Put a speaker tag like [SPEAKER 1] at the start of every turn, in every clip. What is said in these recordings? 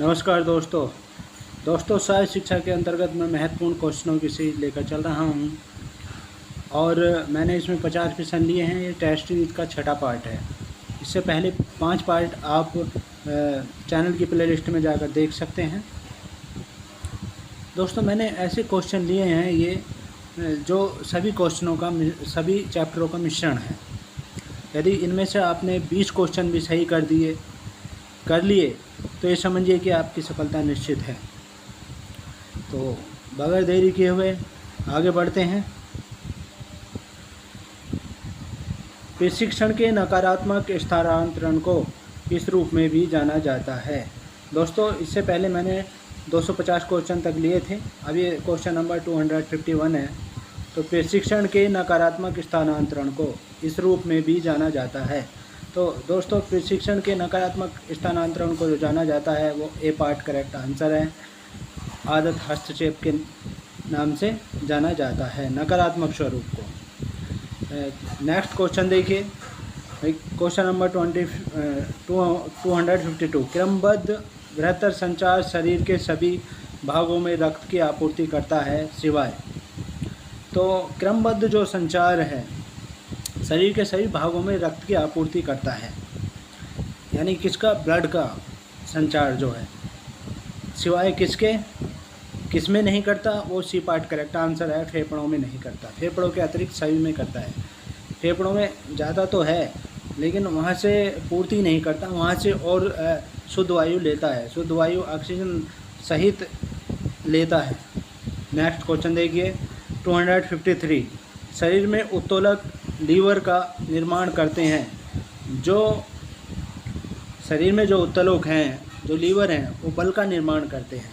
[SPEAKER 1] नमस्कार दोस्तों स्वास्थ्य शिक्षा के अंतर्गत मैं महत्वपूर्ण क्वेश्चनों की सीरीज लेकर चल रहा हूं और मैंने इसमें 50 क्वेश्चन लिए हैं। ये टेस्ट सीरीज का छठा पार्ट है। इससे पहले 5 पार्ट आप चैनल की प्लेलिस्ट में जाकर देख सकते हैं। दोस्तों मैंने ऐसे क्वेश्चन लिए हैं ये जो सभी क्वेश्चनों का सभी चैप्टरों का मिश्रण है। यदि इनमें से आपने 20 क्वेश्चन भी सही कर लिए तो ये समझिए कि आपकी सफलता निश्चित है। तो बगैर देरी किए हुए आगे बढ़ते हैं। प्रशिक्षण के नकारात्मक स्थानांतरण को इस रूप में भी जाना जाता है। दोस्तों इससे पहले मैंने 250 क्वेश्चन तक लिए थे, अब ये क्वेश्चन नंबर 251 है। तो प्रशिक्षण के नकारात्मक स्थानांतरण को इस रूप में भी जाना जाता है। तो दोस्तों प्रशिक्षण के नकारात्मक स्थानांतरण को जो जाना जाता है वो ए पार्ट करेक्ट आंसर है। आदत हस्तक्षेप के नाम से जाना जाता है नकारात्मक स्वरूप को। नेक्स्ट क्वेश्चन देखिए, क्वेश्चन नंबर 252। क्रमबद्ध बेहतर संचार शरीर के सभी भागों में रक्त की आपूर्ति करता है सिवाय। तो क्रमबद्ध जो संचार है शरीर के सभी भागों में रक्त की आपूर्ति करता है, यानी किसका? ब्लड का संचार जो है, सिवाय किसके? किस में नहीं करता? वो सी पार्ट करेक्ट आंसर है। फेफड़ों में नहीं करता, फेफड़ों के अतिरिक्त सभी में करता है। फेफड़ों में ज़्यादा तो है लेकिन वहाँ से पूर्ति नहीं करता, वहाँ से और शुद्ध वायु लेता है, शुद्ध वायु ऑक्सीजन सहित लेता है। नेक्स्ट क्वेश्चन देखिए 253। शरीर में उत्तोलक लीवर का निर्माण करते हैं। जो शरीर में जो उत्तोलक हैं, जो लीवर हैं, वो बल का निर्माण करते हैं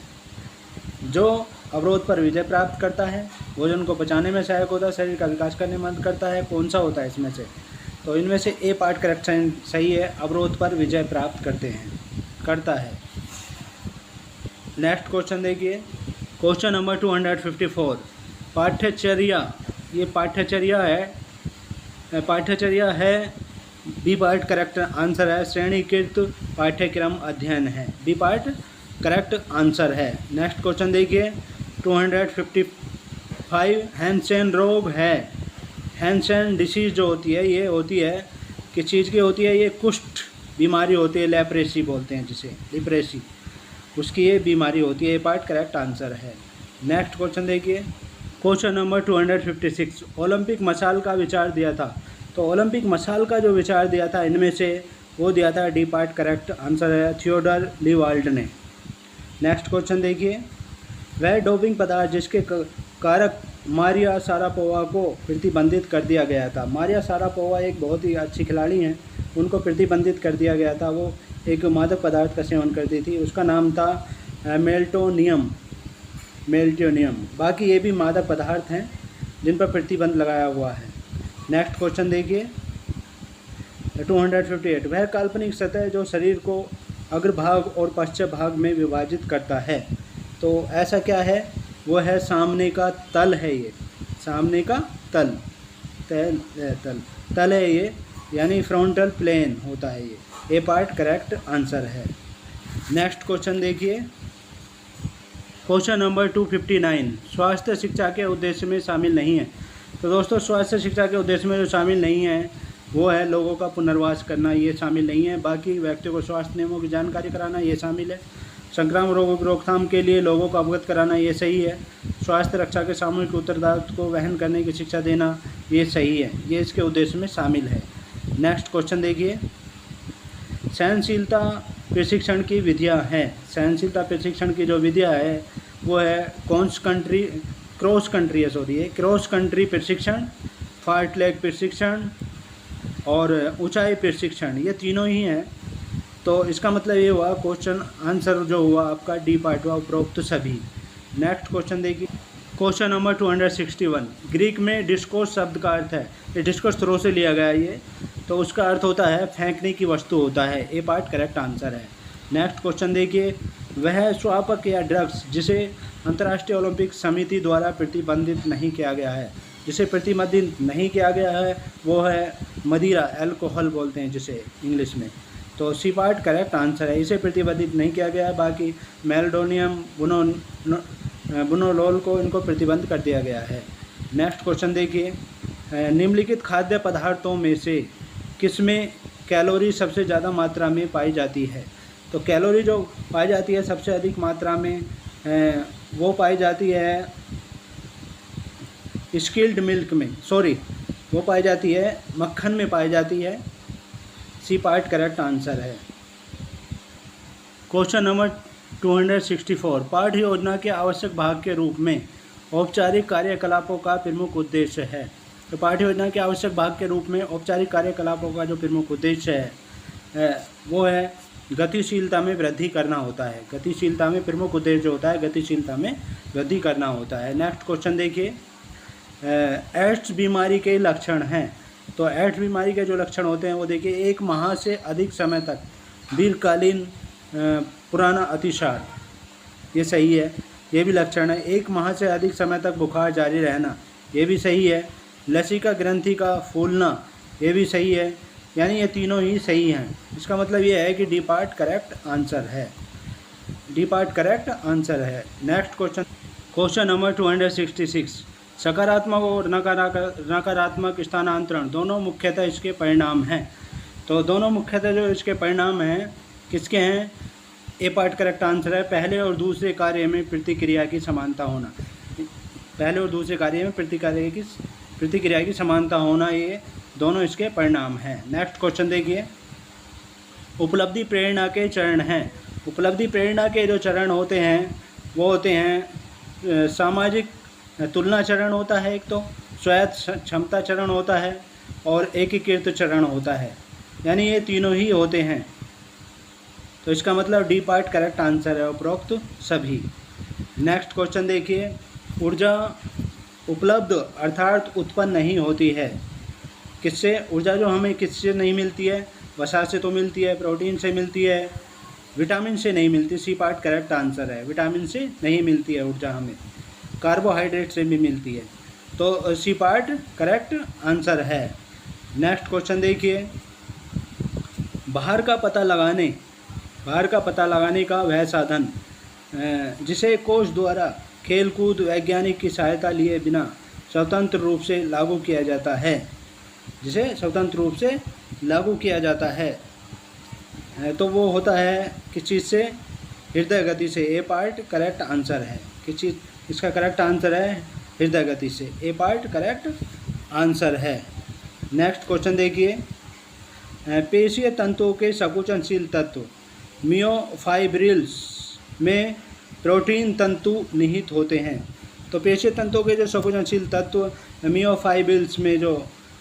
[SPEAKER 1] जो अवरोध पर विजय प्राप्त करता है, भोजन को पचाने में सहायक होता है, शरीर का विकास करने में मदद करता है। कौन सा होता है इसमें से? तो इनमें से ए पार्ट करेक्शन सही है, अवरोध पर विजय प्राप्त करता है। नेक्स्ट क्वेश्चन देखिए, क्वेश्चन नंबर 254। पाठ्यचर्या, ये पाठ्यचर्या है बी पार्ट करेक्ट आंसर है। श्रेणीकृत पाठ्यक्रम अध्ययन है, बी पार्ट करेक्ट आंसर है। नेक्स्ट क्वेश्चन देखिए 255। हैंसेन रोग है। हैंसेन डिसीज जो होती है ये होती है किस चीज़ की होती है? ये कुष्ठ बीमारी होती है, लेप्रेसी बोलते हैं जिसे, लिप्रेसी, उसकी ये बीमारी होती है। ये पार्ट करेक्ट आंसर है। नेक्स्ट क्वेश्चन देखिए, क्वेश्चन नंबर 256। ओलंपिक मशाल का विचार दिया था। तो ओलंपिक मशाल का जो विचार दिया था इनमें से वो दिया था डी पार्ट करेक्ट आंसर है, थियोडर लीवाल्ड ने। नेक्स्ट क्वेश्चन देखिए, वह डोपिंग पदार्थ जिसके कारक मारिया शारापोवा को प्रतिबंधित कर दिया गया था। मारिया शारापोवा एक बहुत ही अच्छी खिलाड़ी हैं, उनको प्रतिबंधित कर दिया गया था। वो एक मादक पदार्थ का सेवन करती थी, उसका नाम था मेल्टोनियम। बाकी ये भी मादक पदार्थ हैं जिन पर प्रतिबंध लगाया हुआ है। नेक्स्ट क्वेश्चन देखिए 258। वह काल्पनिक सतह जो शरीर को अग्रभाग और पश्चात भाग में विभाजित करता है। तो ऐसा क्या है? वो है सामने का तल है। ये सामने का तल है ये, यानी फ्रंटल प्लेन होता है ये। ए पार्ट करेक्ट आंसर है। नेक्स्ट क्वेश्चन देखिए, क्वेश्चन नंबर 259। स्वास्थ्य शिक्षा के उद्देश्य में शामिल नहीं है। तो दोस्तों स्वास्थ्य शिक्षा के उद्देश्य में जो शामिल नहीं है वो है लोगों का पुनर्वास करना, ये शामिल नहीं है। बाकी व्यक्तियों को स्वास्थ्य नियमों की जानकारी कराना, ये शामिल है। संक्रामक रोगों की रोकथाम के लिए लोगों को अवगत कराना, ये सही है। स्वास्थ्य रक्षा के सामूहिक उत्तरदायित्व को वहन करने की शिक्षा देना, ये सही है, ये इसके उद्देश्य में शामिल है। नेक्स्ट क्वेश्चन देखिए, सहनशीलता प्रशिक्षण की विधियाँ हैं। सहनशीलता प्रशिक्षण की जो विधियाँ है वो है क्रॉस कंट्री प्रशिक्षण, फार्टलेग प्रशिक्षण और ऊंचाई प्रशिक्षण, ये तीनों ही हैं। तो इसका मतलब ये हुआ क्वेश्चन आंसर जो हुआ आपका डी पार्ट हुआ, उपरोक्त सभी। नेक्स्ट क्वेश्चन देखिए, क्वेश्चन नंबर 261। ग्रीक में डिस्कोर्स शब्द का अर्थ है, ये डिस्कोर्स थ्रो से लिया गया ये, तो उसका अर्थ होता है फेंकने की वस्तु होता है। ए पार्ट करेक्ट आंसर है। नेक्स्ट क्वेश्चन देखिए, वह स्वापक या ड्रग्स जिसे अंतर्राष्ट्रीय ओलंपिक समिति द्वारा प्रतिबंधित नहीं किया गया है, जिसे प्रतिबंधित नहीं किया गया है वो है मदिरा, अल्कोहल बोलते हैं जिसे इंग्लिश में। तो सी पार्ट करेक्ट आंसर है, इसे प्रतिबंधित नहीं किया गया है। बाकी मेलाडोनियम, बुनोलोल को इनको प्रतिबंध कर दिया गया है। नेक्स्ट क्वेश्चन देखिए, निम्नलिखित खाद्य पदार्थों में से किसमें कैलोरी सबसे ज़्यादा मात्रा में पाई जाती है? तो कैलोरी जो पाई जाती है सबसे अधिक मात्रा में वो पाई जाती है स्किल्ड मिल्क में, वो पाई जाती है मक्खन में पाई जाती है। सी पार्ट करेक्ट आंसर है। क्वेश्चन नंबर 264, पाठ्य योजना के आवश्यक भाग के रूप में औपचारिक कार्यकलापों का प्रमुख उद्देश्य है। तो पाठ्य योजना के आवश्यक भाग के रूप में औपचारिक कार्यकलापों का जो प्रमुख उद्देश्य है वो है गतिशीलता में वृद्धि करना होता है। गतिशीलता में प्रमुख उद्देश्य जो होता है गतिशीलता में वृद्धि करना होता है। नेक्स्ट क्वेश्चन देखिए, एड्स बीमारी के लक्षण हैं। तो एड्स बीमारी के जो लक्षण होते हैं वो देखिए, 1 माह से अधिक समय तक दीर्घकालीन पुराना अतिसार, ये सही है, ये भी लक्षण है। 1 माह से अधिक समय तक बुखार जारी रहना, ये भी सही है। लसिका ग्रंथि का फूलना, ये भी सही है। यानी ये तीनों ही सही हैं। इसका मतलब ये है कि डी पार्ट करेक्ट आंसर है। डी पार्ट करेक्ट आंसर है। नेक्स्ट क्वेश्चन नंबर 266, सकारात्मक और नकारात्मक स्थानांतरण दोनों मुख्यतः इसके परिणाम हैं। तो दोनों मुख्यतः जो इसके परिणाम हैं किसके हैं? ए पार्ट करेक्ट आंसर है। पहले और दूसरे कार्य में प्रतिक्रिया की समानता होना, पहले और दूसरे कार्य में प्रतिक्रिया की समानता होना, ये दोनों इसके परिणाम हैं। नेक्स्ट क्वेश्चन देखिए, उपलब्धि प्रेरणा के चरण हैं। उपलब्धि प्रेरणा के जो चरण होते हैं वो होते हैं सामाजिक तुलना चरण होता है, एक तो स्वायत्त क्षमता चरण होता है और एकीकृत चरण होता है। यानी ये तीनों ही होते हैं। तो इसका मतलब डी पार्ट करेक्ट आंसर है, उपरोक्त सभी। नेक्स्ट क्वेश्चन देखिए, ऊर्जा उपलब्ध अर्थात उत्पन्न नहीं होती है किससे? ऊर्जा जो हमें किससे नहीं मिलती है? वसा से तो मिलती है, प्रोटीन से मिलती है, विटामिन से नहीं मिलती। सी पार्ट करेक्ट आंसर है, विटामिन से नहीं मिलती है ऊर्जा हमें, कार्बोहाइड्रेट से भी मिलती है। तो सी पार्ट करेक्ट आंसर है। नेक्स्ट क्वेश्चन देखिए, भार का पता लगाने का वह साधन जिसे कोष द्वारा खेलकूद वैज्ञानिक की सहायता लिए बिना स्वतंत्र रूप से लागू किया जाता है, जिसे स्वतंत्र रूप से लागू किया जाता है, तो वो होता है किस चीज़ से? हृदय गति से। ए पार्ट करेक्ट आंसर है। किस चीज़? इसका करेक्ट आंसर है हृदय गति से। ए पार्ट करेक्ट आंसर है। नेक्स्ट क्वेश्चन देखिए, पेशीय तंतुओं के संकुचनशील तत्व मियोफाइब्रिल्स में प्रोटीन तंतु निहित होते हैं। तो पेशीय तंतुओं के जो संकुचनशील तत्व मियोफाइब्रिल्स में जो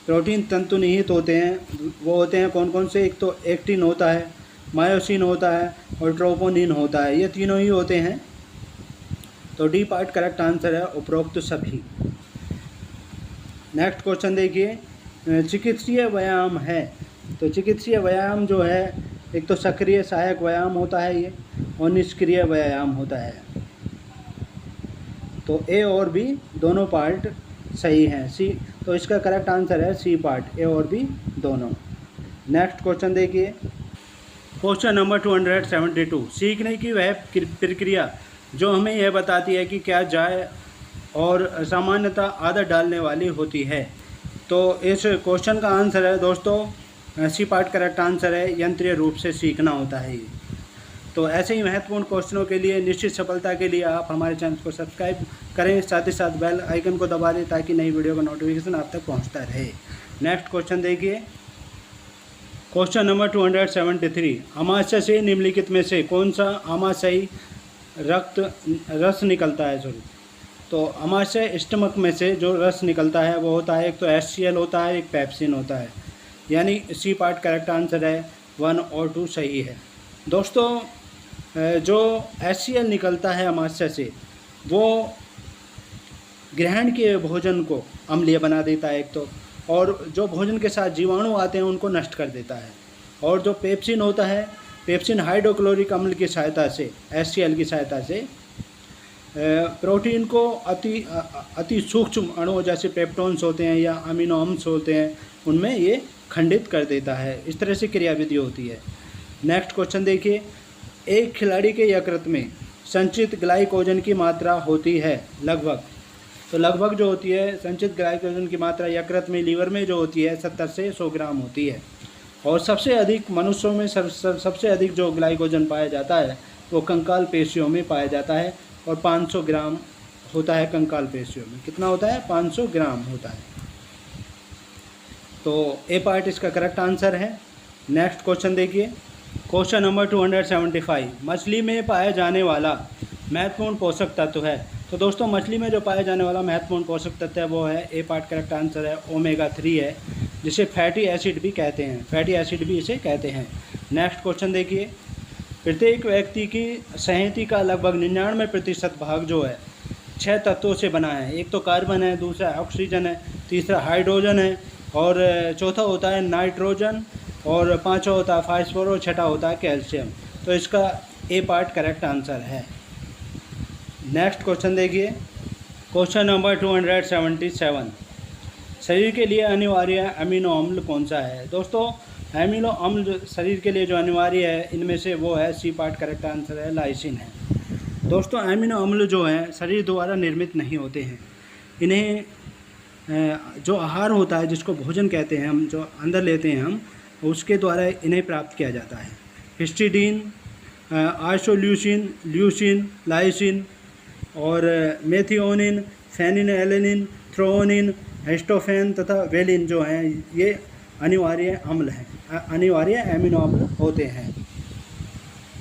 [SPEAKER 1] प्रोटीन तंतु निहित होते हैं वो होते हैं कौन कौन से? एक तो एक्टिन होता है, मायोसिन होता है और ट्रोपोनिन होता है। ये तीनों ही होते हैं। तो डी पार्ट करेक्ट आंसर है, उपरोक्त सभी। नेक्स्ट क्वेश्चन देखिए, चिकित्सीय व्यायाम है। तो चिकित्सीय व्यायाम जो है एक तो सक्रिय सहायक व्यायाम होता है ये, और निष्क्रिय व्यायाम होता है। तो ए और बी दोनों पार्ट सही हैं। सी, तो इसका करेक्ट आंसर है सी पार्ट, ए और बी दोनों। नेक्स्ट क्वेश्चन देखिए, क्वेश्चन नंबर 272, सीखने की वह प्रक्रिया जो हमें यह बताती है कि क्या जाए और सामान्यतः आदत डालने वाली होती है। तो इस क्वेश्चन का आंसर है दोस्तों सी पार्ट करेक्ट आंसर है, यंत्रीय रूप से सीखना होता है ये। तो ऐसे ही महत्वपूर्ण क्वेश्चनों के लिए, निश्चित सफलता के लिए आप हमारे चैनल को सब्सक्राइब करें, साथ ही साथ बेल आइकन को दबा दें ताकि नई वीडियो का नोटिफिकेशन आप तक पहुंचता रहे। नेक्स्ट क्वेश्चन देखिए, क्वेश्चन नंबर 273, अमाशय से निम्नलिखित में से कौन सा आमाशयी रस निकलता है? तो अमाशय स्टमक में से जो रस निकलता है वो होता है एक तो HCl होता है, एक पेप्सिन होता है। यानी सी पार्ट करेक्ट आंसर है, 1 और 2 सही है। दोस्तों जो HCl निकलता है अमाशय से वो ग्रहण के भोजन को अम्लीय बना देता है एक तो, और जो भोजन के साथ जीवाणु आते हैं उनको नष्ट कर देता है। और जो पेप्सिन होता है, पेप्सिन हाइड्रोक्लोरिक अम्ल की सहायता से, HCl की सहायता से प्रोटीन को अति सूक्ष्म अणु जैसे पेप्टोन्स होते हैं या अमीनो अम्ल होते हैं उनमें ये खंडित कर देता है। इस तरह से क्रियाविधि होती है। नेक्स्ट क्वेश्चन देखिए, एक खिलाड़ी के यकृत में संचित ग्लाइकोजन की मात्रा होती है लगभग। तो लगभग जो होती है संचित ग्लाइकोजन की मात्रा यकृत में, लीवर में जो होती है 70 से 100 ग्राम होती है। और सबसे अधिक मनुष्यों में सबसे अधिक जो ग्लाइकोजन पाया जाता है वो कंकाल पेशियों में पाया जाता है, और 500 ग्राम होता है कंकाल पेशियों में। कितना होता है? 500 ग्राम होता है। तो ए पार्ट इसका करेक्ट आंसर है। नेक्स्ट क्वेश्चन देखिए, क्वेश्चन नंबर 275, मछली में पाया जाने वाला महत्वपूर्ण पोषक तत्व है। तो दोस्तों मछली में जो पाया जाने वाला महत्वपूर्ण पोषक तत्व है वो है, ए पार्ट करेक्ट आंसर है, ओमेगा 3 है, जिसे फैटी एसिड भी कहते हैं, फैटी एसिड भी इसे कहते हैं। नेक्स्ट क्वेश्चन देखिए, प्रत्येक व्यक्ति की संहति का लगभग 99% भाग जो है 6 तत्वों से बना है। एक तो कार्बन है, दूसरा ऑक्सीजन है, तीसरा हाइड्रोजन है, और चौथा होता है नाइट्रोजन, और पांचवा होता है फास्फोरस, और छठा होता है कैल्शियम। तो इसका ए पार्ट करेक्ट आंसर है। नेक्स्ट क्वेश्चन देखिए, क्वेश्चन नंबर 277, शरीर के लिए अनिवार्य अमीनो अम्ल कौन सा है? दोस्तों अमीनो अम्ल शरीर के लिए जो अनिवार्य है इनमें से वो है, सी पार्ट करेक्ट आंसर है, लाइसिन है। दोस्तों अमीनो अम्ल जो हैं शरीर द्वारा निर्मित नहीं होते हैं। इन्हें जो आहार होता है, जिसको भोजन कहते हैं हम, जो अंदर लेते हैं हम, उसके द्वारा इन्हें प्राप्त किया जाता है। हिस्टिडीन, आइसोल्यूसिन, ल्यूसिन, लाइसिन और मेथिओनिन, फेनिलएलनिन, थ्रोनिन, हिस्टोफेन तथा वेलिन जो हैं ये अनिवार्य अम्ल हैं, अनिवार्य अमीनो अम्ल होते हैं।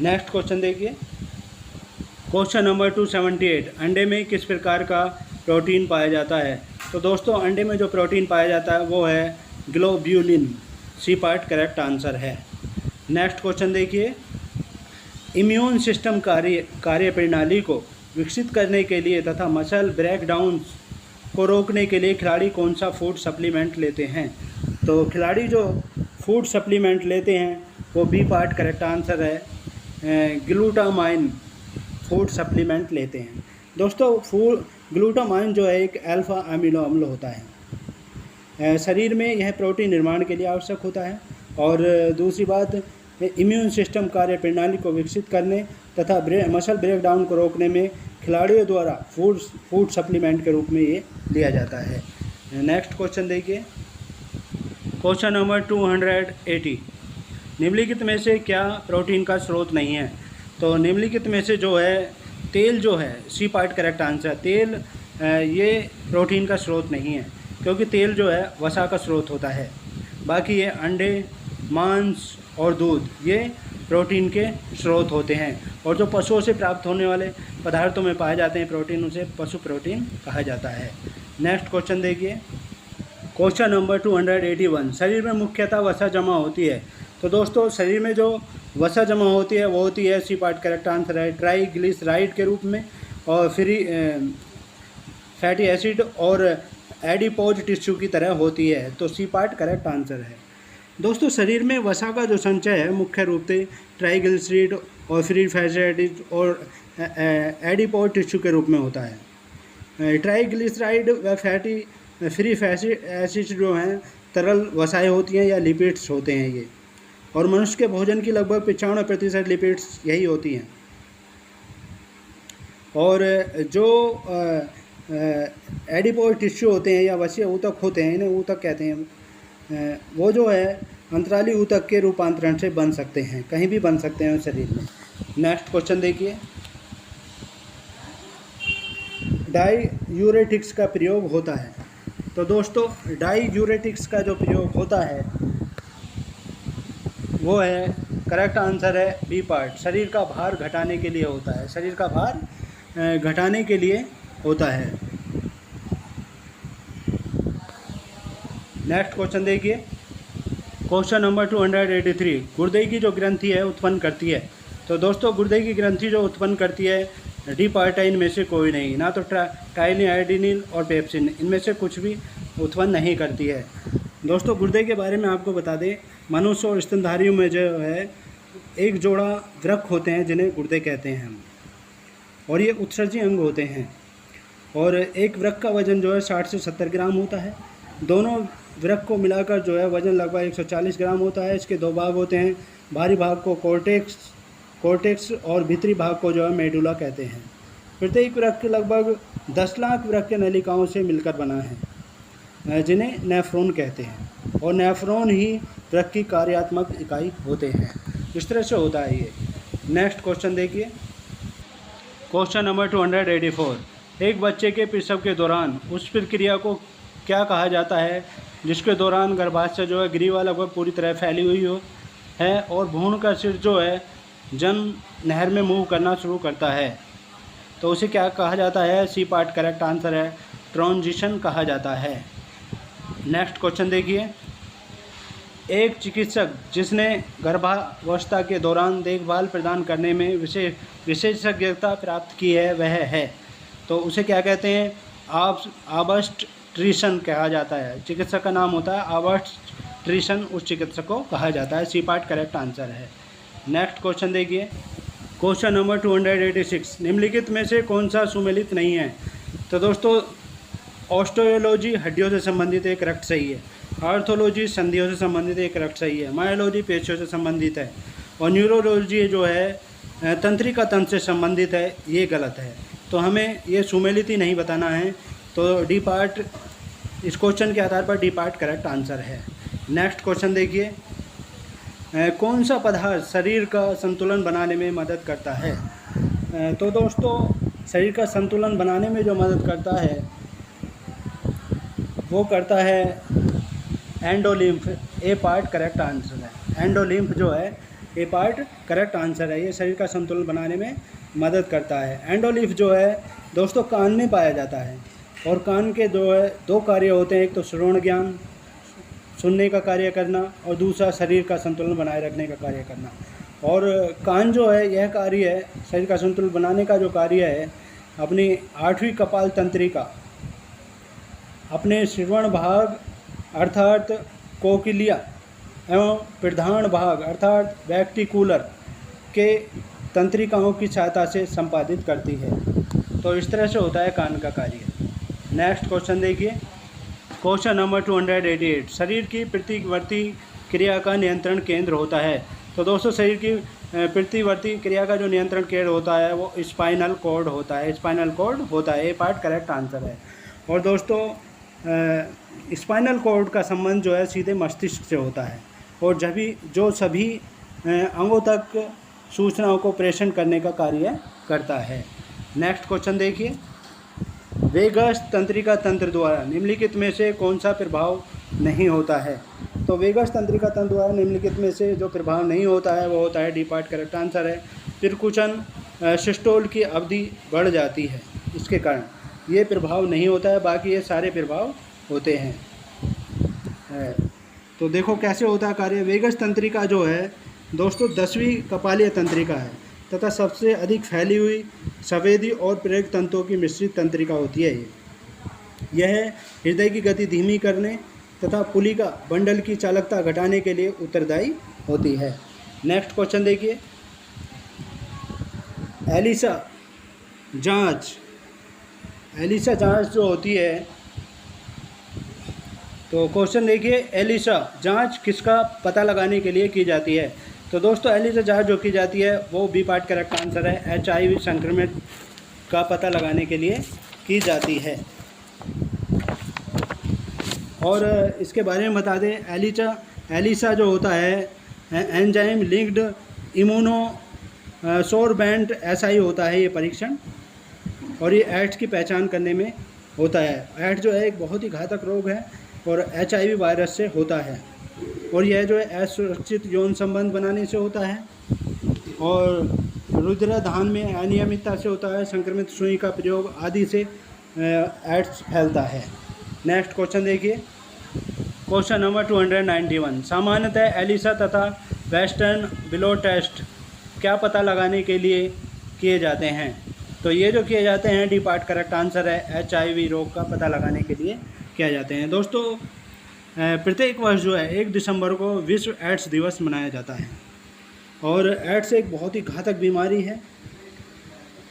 [SPEAKER 1] नेक्स्ट क्वेश्चन देखिए, क्वेश्चन नंबर 278, अंडे में किस प्रकार का प्रोटीन पाया जाता है? तो दोस्तों अंडे में जो प्रोटीन पाया जाता है वो है globulin, C part correct answer है। नेक्स्ट क्वेश्चन देखिए, इम्यून सिस्टम कार्य प्रणाली को विकसित करने के लिए तथा मसल ब्रेकडाउन को रोकने के लिए खिलाड़ी कौन सा फूड सप्लीमेंट लेते हैं? तो खिलाड़ी जो फूड सप्लीमेंट लेते हैं वो बी पार्ट करेक्ट आंसर है, ग्लूटामाइन फूड सप्लीमेंट लेते हैं। दोस्तों ग्लूटामाइन जो है एक अल्फा अमीनो अम्ल होता है, शरीर में यह प्रोटीन निर्माण के लिए आवश्यक होता है। और दूसरी बात, इम्यून सिस्टम कार्य प्रणाली को विकसित करने तथा मसल ब्रेकडाउन को रोकने में खिलाड़ियों द्वारा फूड सप्लीमेंट के रूप में ये लिया जाता है। नेक्स्ट क्वेश्चन देखिए, क्वेश्चन नंबर 280, निम्नलिखित में से क्या प्रोटीन का स्रोत नहीं है? तो निम्नलिखित में से जो है तेल जो है, सी पार्ट करेक्ट आंसर, तेल ये प्रोटीन का स्रोत नहीं है, क्योंकि तेल जो है वसा का स्रोत होता है। बाकी ये अंडे, मांस और दूध ये प्रोटीन के स्रोत होते हैं। और जो पशुओं से प्राप्त होने वाले पदार्थों में पाए जाते हैं प्रोटीन, उसे पशु प्रोटीन कहा जाता है। नेक्स्ट क्वेश्चन देखिए, क्वेश्चन नंबर 281, शरीर में मुख्यतः वसा जमा होती है। तो दोस्तों शरीर में जो वसा जमा होती है वो होती है, सी पार्ट करेक्ट आंसर है, ट्राइग्लिसराइड के रूप में, और फ्री फैटी एसिड और एडिपोज टिश्यू की तरह होती है। तो सी पार्ट करेक्ट आंसर है। दोस्तों शरीर में वसा का जो संचय है मुख्य रूप से ट्राइग्लिसराइड और फ्री फैटी एसिड और एडिपोज टिश्यू के रूप में होता है। ट्राइग्लिसराइड व फ्री फैटी एसिड जो हैं तरल वसाएँ होती हैं या लिपिड्स होते हैं ये, और मनुष्य के भोजन की लगभग 95% लिपिड्स यही होती हैं। और जो एडिपोज टिश्यू होते हैं या वसीय ऊतक होते हैं, इन्हें ऊतक कहते हैं, वो जो है अंतराली ऊतक के रूपांतरण से बन सकते हैं, कहीं भी बन सकते हैं शरीर में। नेक्स्ट क्वेश्चन देखिए, डाईयूरेटिक्स का प्रयोग होता है। तो दोस्तों डाईयूरेटिक्स का जो प्रयोग होता है वो है, करेक्ट आंसर है बी पार्ट, शरीर का भार घटाने के लिए होता है, शरीर का भार घटाने के लिए होता है। नेक्स्ट क्वेश्चन देखिए, क्वेश्चन नंबर 283, गुर्दे की जो ग्रंथि है उत्पन्न करती है। तो दोस्तों गुर्दे की ग्रंथि जो उत्पन्न करती है, डी पार्ट है इनमें से कोई नहीं, ना तो टाइलिन और पेप्सिन, इनमें से कुछ भी उत्पन्न नहीं करती है। दोस्तों गुर्दे के बारे में आपको बता दें, मनुष्य और स्तनधारियों में जो है एक जोड़ा वृक्क होते हैं जिन्हें गुर्दे कहते हैं हम, और ये उत्सर्जी अंग होते हैं। और एक वृक्क का वजन जो है 60 से 70 ग्राम होता है। दोनों वृक्क को मिलाकर जो है वजन लगभग 140 ग्राम होता है। इसके दो भाग होते हैं, बाहरी भाग को कोर्टेक्स और भीतरी भाग को जो है मेडुला कहते हैं। प्रत्येक वृक्क लगभग 10 लाख वृक्क नलिकाओं से मिलकर बना है, जिन्हें नेफ्रॉन कहते हैं, और नेफ्रॉन ही वृक्क की कार्यात्मक इकाई होते हैं। इस तरह से होता है ये। नेक्स्ट क्वेश्चन देखिए, क्वेश्चन नंबर 284। एक बच्चे के प्रसव के दौरान उस प्रक्रिया को क्या कहा जाता है जिसके दौरान गर्भाशय जो है ग्रीवा लगभग पूरी तरह फैली हुई हो है और भ्रूण का सिर जो है जन्म नहर में मूव करना शुरू करता है, तो उसे क्या कहा जाता है? सी पार्ट करेक्ट आंसर है, ट्रांजिशन कहा जाता है। नेक्स्ट क्वेश्चन देखिए, एक चिकित्सक जिसने गर्भावस्था के दौरान देखभाल प्रदान करने में विशेषज्ञता प्राप्त की है वह है, तो उसे क्या कहते हैं? ऑब्स्टेट्रिशियन कहा जाता है। चिकित्सक का नाम होता है ऑब्स्टेट्रिशियन, उस चिकित्सक को कहा जाता है। सी पार्ट करेक्ट आंसर है। नेक्स्ट क्वेश्चन देखिए, क्वेश्चन नंबर 286। निम्नलिखित में से कौन सा सुमेलित नहीं है? तो दोस्तों, ऑस्टियोलॉजी हड्डियों से संबंधित एक रक्त सही है, आर्थोलॉजी संधियों से संबंधित एक रक्त सही है, मायोलॉजी पेशियों से संबंधित है, और न्यूरोलॉजी जो है तंत्रिका तंत्र से संबंधित है, ये गलत है। तो हमें ये सुमेलित ही नहीं बताना है, तो डी पार्ट इस क्वेश्चन के आधार पर डी पार्ट करेक्ट आंसर है। नेक्स्ट क्वेश्चन देखिए, कौन सा पदार्थ शरीर का संतुलन बनाने में मदद करता है? तो दोस्तों, शरीर का संतुलन बनाने में जो मदद करता है वो करता है एंडोलिम्फ। ए पार्ट करेक्ट आंसर है। एंडोलिम्फ जो है ए पार्ट करेक्ट आंसर है, ये शरीर का संतुलन बनाने में मदद करता है। एंडोलिम्फ जो है दोस्तों कान में पाया जाता है, और कान के जो है दो कार्य होते हैं, एक तो श्रवण ज्ञान सुनने का कार्य करना, और दूसरा शरीर का संतुलन बनाए रखने का कार्य करना। और कान जो है यह कार्य है, शरीर का संतुलन बनाने का जो कार्य है, अपनी 8वीं कपाल तंत्रिका अपने श्रवण भाग अर्थात कोकिलिया एवं प्रधान भाग अर्थात वेस्टिकुलर के तंत्रिकाओं की सहायता से संपादित करती है। तो इस तरह से होता है कान का कार्य। नेक्स्ट क्वेश्चन देखिए, क्वेश्चन नंबर 288। शरीर की प्रतिवर्ती क्रिया का नियंत्रण केंद्र होता है। तो दोस्तों, शरीर की प्रतिवर्ती क्रिया का जो नियंत्रण केंद्र होता है वो स्पाइनल कॉर्ड होता है। स्पाइनल कॉर्ड होता है, ये पार्ट करेक्ट आंसर है। और दोस्तों, स्पाइनल कॉर्ड का संबंध जो है सीधे मस्तिष्क से होता है, और जो सभी अंगों तक सूचनाओं को प्रेषण करने का कार्य करता है। नेक्स्ट क्वेश्चन देखिए, वेगस तंत्रिका तंत्र द्वारा निम्नलिखित में से कौन सा प्रभाव नहीं होता है? तो वेगस तंत्रिका तंत्र द्वारा निम्नलिखित में से जो प्रभाव नहीं होता है वो होता है डी पार्ट करेक्ट आंसर है। त्रिकुचन सिस्टोल की अवधि बढ़ जाती है, इसके कारण ये प्रभाव नहीं होता है, बाकी ये सारे प्रभाव होते हैं। तो देखो कैसे होता है कार्य। वेगस तंत्रिका जो है दोस्तों 10वीं कपालीय तंत्रिका है तथा सबसे अधिक फैली हुई संवेदी और प्रेरक तंतुओं की मिश्रित तंत्रिका होती है। यह हृदय की गति धीमी करने तथा पुलिका बंडल की चालकता घटाने के लिए उत्तरदायी होती है। नेक्स्ट क्वेश्चन देखिए, एलिसा जांच जो होती है, तो क्वेश्चन देखिए, एलिसा जांच किसका पता लगाने के लिए की जाती है? तो दोस्तों, एलिसा जांच जो की जाती है वो बी पार्ट करेक्ट आंसर है। HIV संक्रमित का पता लगाने के लिए की जाती है। और इसके बारे में बता दें, एलिसा जो होता है enzyme linked immuno sorbent SI होता है ये परीक्षण, और ये एड्स की पहचान करने में होता है। एड्स जो है एक बहुत ही घातक रोग है और HIV वायरस से होता है, और यह जो है असुरक्षित यौन संबंध बनाने से होता है, और रुधिराधान में अनियमितता से होता है, संक्रमित सुई का प्रयोग आदि से एड्स फैलता है। नेक्स्ट क्वेश्चन देखिए, क्वेश्चन नंबर 291। सामान्यतः एलिसा तथा वेस्टर्न ब्लॉट टेस्ट क्या पता लगाने के लिए किए जाते हैं? तो ये जो किए जाते हैं डी पार्ट करेक्ट आंसर है। HIV रोग का पता लगाने के लिए किया जाते हैं। दोस्तों, प्रत्येक वर्ष जो है 1 दिसंबर को विश्व एड्स दिवस मनाया जाता है, और एड्स एक बहुत ही घातक बीमारी है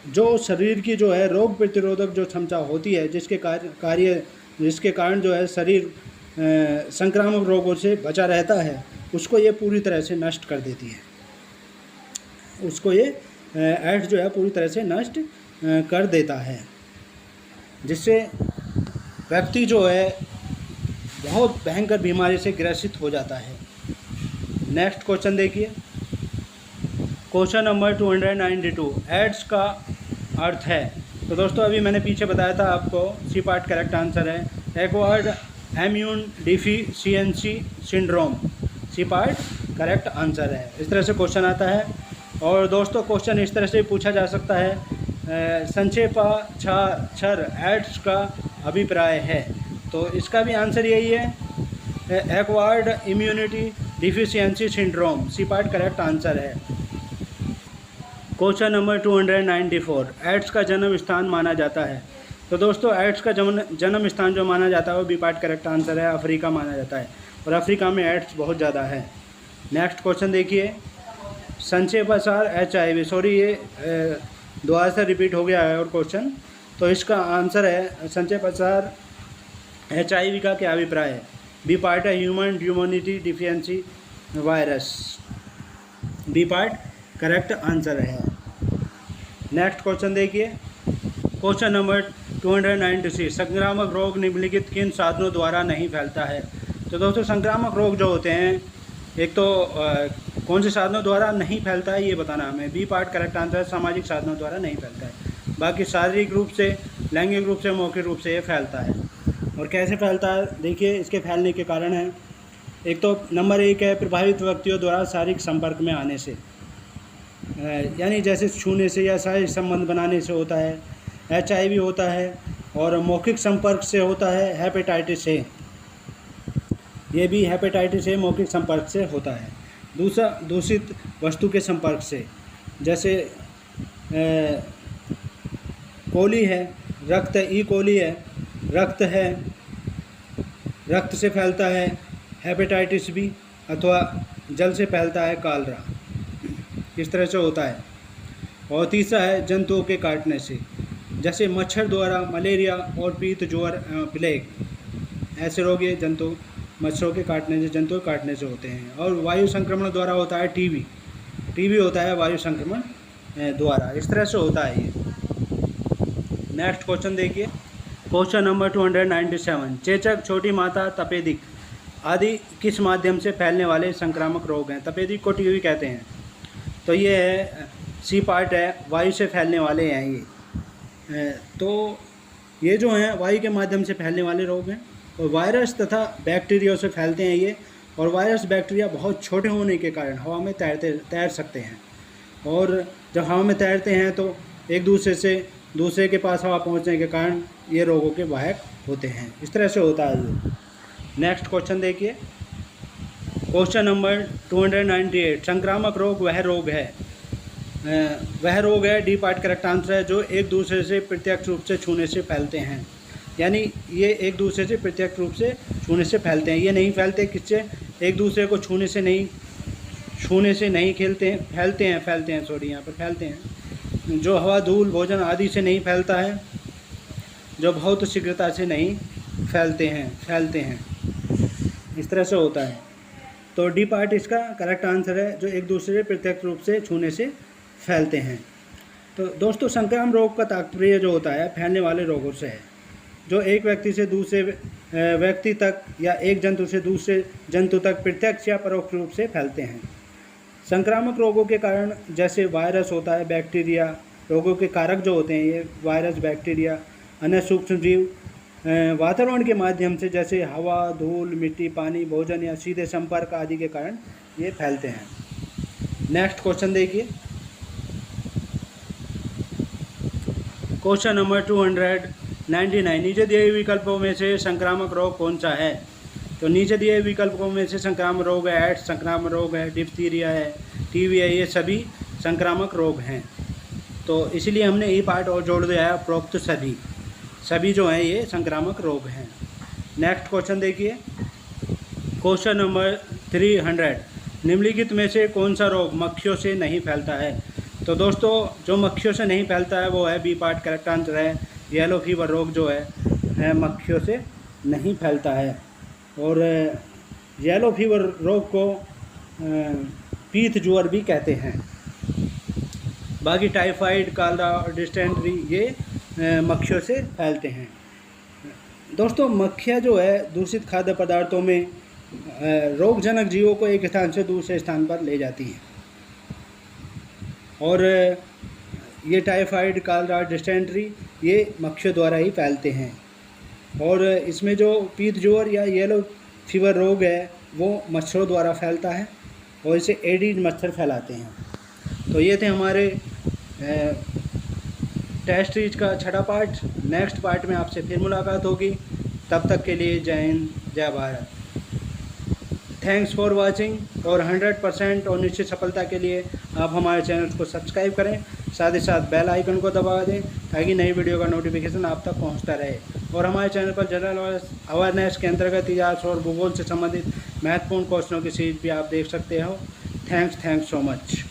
[SPEAKER 1] जो शरीर की जो है रोग प्रतिरोधक जो क्षमता होती है, जिसके कारण जो है शरीर संक्रामक रोगों से बचा रहता है उसको ये पूरी तरह से नष्ट कर देती है, उसको ये एड्स जो है पूरी तरह से नष्ट कर देता है, जिससे व्यक्ति जो है बहुत भयंकर बीमारी से ग्रसित हो जाता है। नेक्स्ट क्वेश्चन देखिए, क्वेश्चन नंबर 292, एड्स का अर्थ है। तो दोस्तों अभी मैंने पीछे बताया था आपको, सी पार्ट करेक्ट आंसर है acquired immune deficiency syndrome, C part correct answer है। इस तरह से क्वेश्चन आता है। और दोस्तों क्वेश्चन इस तरह से पूछा जा सकता है, संक्षेपाक्षर एड्स का अभिप्राय है। तो इसका भी आंसर यही है, acquired immunity deficiency syndrome, C part correct answer है। क्वेश्चन नंबर 294, एड्स का जन्म स्थान माना जाता है। तो दोस्तों एड्स का जन्म स्थान जो माना जाता है वो बी पार्ट करेक्ट आंसर है, अफ्रीका माना जाता है, और अफ्रीका में एड्स बहुत ज़्यादा है। नेक्स्ट क्वेश्चन देखिए, संक्षेपाक्षर HIV, सॉरी ये दोबारा से रिपीट हो गया है और क्वेश्चन, तो इसका आंसर है संक्षेपाक्षर HIV का क्या अभिप्राय है, बी पार्ट है human immunity deficiency virus, B part correct answer है। नेक्स्ट क्वेश्चन देखिए, क्वेश्चन नंबर 296, संक्रामक रोग निम्नलिखित किन साधनों द्वारा नहीं फैलता है। तो दोस्तों संक्रामक रोग जो होते हैं, एक तो कौन से साधनों द्वारा नहीं फैलता है ये बताना हमें, बी पार्ट करेक्ट आंसर है, सामाजिक साधनों द्वारा नहीं फैलता है। बाकी शारीरिक रूप से, लैंगिक रूप से, मौखिक रूप से ये फैलता है। और कैसे फैलता है देखिए, इसके फैलने के कारण हैं, एक तो नंबर 1 है प्रभावित व्यक्तियों द्वारा शारीरिक संपर्क में आने से, यानी जैसे छूने से या शारीरिक संबंध बनाने से होता है, HIV होता है, और मौखिक संपर्क से होता है हेपेटाइटिस ए, ये भी हेपेटाइटिस ए मौखिक संपर्क से होता है। दूसरा दूषित वस्तु के संपर्क से, जैसे कोली है, रक्त ई कोली है, रक्त है, रक्त से फैलता है हेपेटाइटिस बी, अथवा जल से फैलता है कालरा, इस तरह से होता है। और तीसरा है जंतुओं के काटने से, जैसे मच्छर द्वारा मलेरिया और पीत ज्वर प्लेग, ऐसे रोग ये मच्छरों के काटने से, जंतुओं के काटने से होते हैं। और वायु संक्रमण द्वारा होता है टीबी होता है वायु संक्रमण द्वारा, इस तरह से होता है ये। नेक्स्ट क्वेश्चन देखिए, क्वेश्चन नंबर 297, चेचक, छोटी माता, तपेदिक आदि किस माध्यम से फैलने वाले संक्रामक रोग हैं। तपेदिक को टीबी कहते हैं, तो ये है सी पार्ट है, वायु से फैलने वाले हैं ये। तो ये जो हैं वायु के माध्यम से फैलने वाले रोग हैं, और वायरस तथा बैक्टीरिया से फैलते हैं ये। और वायरस बैक्टीरिया बहुत छोटे होने के कारण हवा में तैर सकते हैं, और जब हवा में तैरते हैं तो एक दूसरे से दूसरे के पास हवा पहुंचने के कारण ये रोगों के वाहक होते हैं, इस तरह से होता है ये। नेक्स्ट क्वेश्चन देखिए, क्वेश्चन नंबर 298, संक्रामक रोग वह रोग है डी पार्ट करेक्ट आंसर है, जो एक दूसरे से प्रत्यक्ष रूप से छूने से फैलते हैं। यानी ये एक दूसरे से प्रत्यक्ष रूप से छूने से फैलते हैं, ये नहीं फैलते किससे, एक दूसरे को छूने से नहीं फैलते हैं। जो हवा, धूल, भोजन आदि से नहीं फैलता है, जो बहुत शीघ्रता से नहीं फैलते हैं, इस तरह से होता है। तो डी पार्ट इसका करेक्ट आंसर है, जो एक दूसरे से प्रत्यक्ष रूप से छूने से फैलते हैं। तो दोस्तों संक्रामक रोग का तात्पर्य जो होता है फैलने वाले रोगों से है, जो एक व्यक्ति से दूसरे व्यक्ति तक या एक जंतु से दूसरे जंतु तक प्रत्यक्ष या परोक्ष रूप से फैलते हैं। संक्रामक रोगों के कारण जैसे वायरस होता है, बैक्टीरिया, रोगों के कारक जो होते हैं ये वायरस, बैक्टीरिया, अन्य सूक्ष्म जीव वातावरण के माध्यम से, जैसे हवा, धूल, मिट्टी, पानी, भोजन या सीधे संपर्क आदि के कारण ये फैलते हैं। नेक्स्ट क्वेश्चन देखिए, क्वेश्चन नंबर 299, नीचे दिए विकल्पों में से संक्रामक रोग कौन सा है। तो नीचे दिए विकल्पों में से संक्रामक रोग है एड्स, संक्रामक रोग है डिप्थीरिया है, टीबी है, ये सभी संक्रामक रोग हैं। तो इसलिए हमने ई पार्ट और जोड़ दिया है, प्रोक्त सभी जो हैं ये संक्रामक रोग हैं। नेक्स्ट क्वेश्चन देखिए, क्वेश्चन नंबर 300, निम्नलिखित में से कौन सा रोग मक्खियों से नहीं फैलता है। तो दोस्तों जो मक्खियों से नहीं फैलता है वो है बी पार्ट करेक्ट आंसर है, येलो फीवर रोग जो है मक्खियों से नहीं फैलता है। और येलो फीवर रोग को पीत ज्वर भी कहते हैं। बाकी टाइफाइड, कालरा और डिस्टेंट्री ये मक्खियों से फैलते हैं। दोस्तों, मक्खियाँ जो है दूषित खाद्य पदार्थों में रोगजनक जीवों को एक स्थान से दूसरे स्थान पर ले जाती हैं और ये टाइफाइड, कालरा, डिस्टेंट्री ये मक्खियों द्वारा ही फैलते हैं। और इसमें जो पीत ज्वर या येलो फीवर रोग है वो मच्छरों द्वारा फैलता है और इसे एडीज मच्छर फैलाते हैं। तो ये थे हमारे टेस्ट सीरीज का छठा पार्ट। नेक्स्ट पार्ट में आपसे फिर मुलाकात होगी। तब तक के लिए जय हिंद, जय भारत। Thanks for watching. और 100% और निश्चित सफलता के लिए आप हमारे चैनल को सब्सक्राइब करें, साथ ही साथ बेल आइकन को दबा दें ताकि नई वीडियो का नोटिफिकेशन आप तक पहुंचता रहे। और हमारे चैनल पर जनरल अवेयरनेस के अंतर्गत इतिहास और भूगोल से संबंधित महत्वपूर्ण क्वेश्चनों की सीरीज भी आप देख सकते हो। Thanks so much.